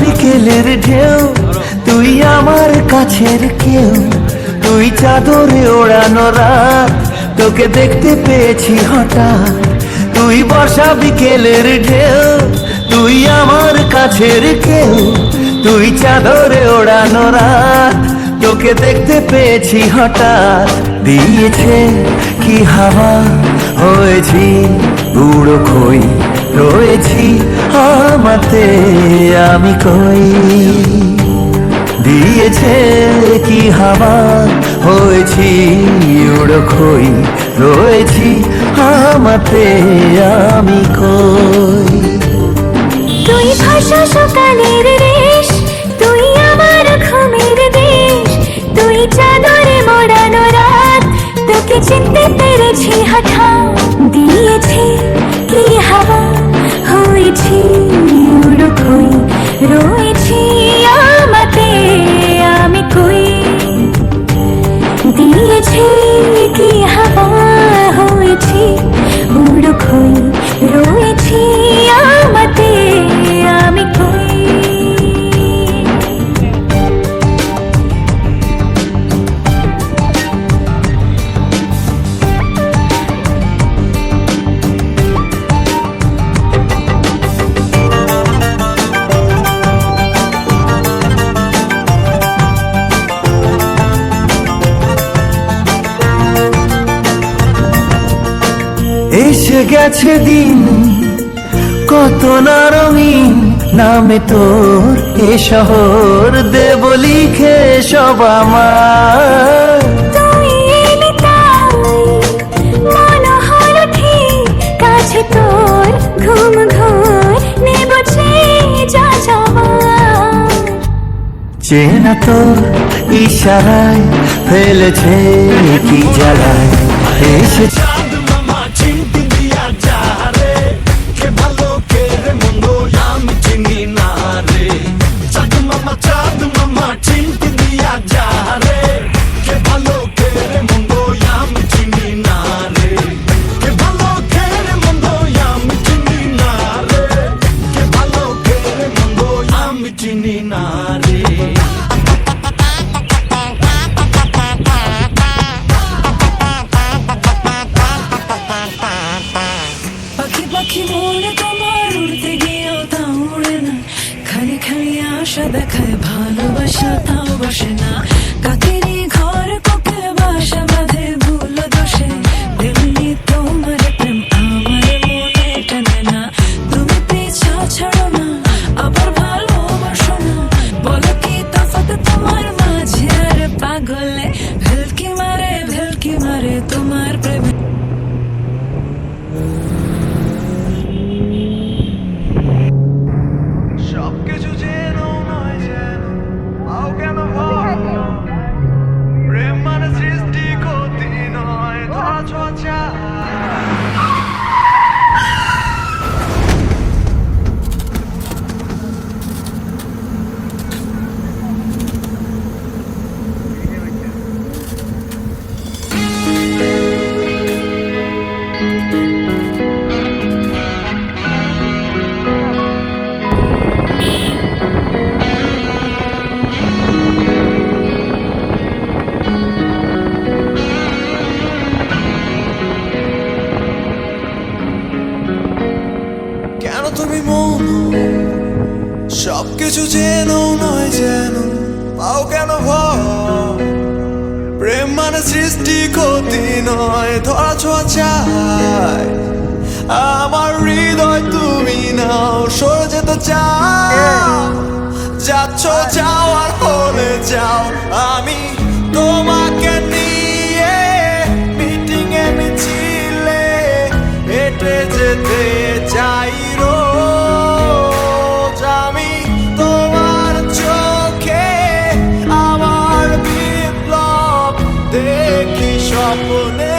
বিকেলের ঢেউ, তুই আমার কাছের কেউ, তুই চাদরে ওড়ানো রাত, তোকে দেখতে পেয়েছি হঠাৎ। তুই বর্ষা বিকেলের ঢেউ, তুই আমার কাছের কেউ, তুই চাদরে ওড়ানো রাত, তোকে দেখতে পেয়েছি হঠাৎ। দিয়েছে কি হাওয়া, হয়েছি উড়ো খই, রয়েছি আমাতে আমি কই। দিয়েছে কি হাওয়া, হয়েছি উড়ো খই, রয়েছি আমাতে আমি কই। তুই ভাষা সকালের রেশ, তুই আমার ঘুমের দেশ, তুই চাদরে মোড়ানো রাত, তোকে চিনতে পেরেছি হঠাৎ। দিয়েছে কি হাওয়া, হয়েছি উড়ো খই, রয়েছি আমাতে আমি কই। দিয়েছে কি হাওয়া, হয়েছি উড়ো খই, রয়েছি আমাতে আমি কই। এসে গেছে দিন কত না রঙিন, নামে তোর এ শহর দেব লিখে সব আমার। তুই এলি তাই মনে হলো ঠিক, কাছে তোর ঘুম ঘুর নেব যা যাওয়ার। চেনা তোর ইশারায় ফেলেছে কি জ্বালায়, এসে পাখি মনে তোমার উড়তে গিয়েও তা উড়ে না, খালি খালি আশা দেখায় ভালোবাসা তাও বসে না। কাকেরই ঘর কোকিল বাসা বাঁধে ভুল দোষে, তেমনি তোমার প্রেম আমার মনে টানে না। তুমি পিছা ছাড়ো না, আবার ভালোবাসো না, বলো কি তফাৎ তোমার মাঝে আর পাগলে। ভেলকি মারে তোমার প্রেমে। সবকিছু যেন নয় যেন, পাও কেন ভয়? প্রেম মানে সৃষ্টি ক্ষতি নয়, ধরা ছোঁয়া। কেন তুমি মৌন? সবকিছু যেন নয় যেন, পাও কেন ভয়? প্রেম মানে সৃষ্টি ক্ষতি নয়, ধরা ছোঁয়া চাই। আমার হৃদয় তুমি নাও, সরে যেতে চাও, যাচ্ছ যাও আর হলে যাও। আমি তোমাকে নিয়ে মিটিং এ মিছিলে হেঁটে যেতে চাই রোজ। আমি তোমার চোখে আমার বিপ্লব দেখি স্বপ্নে।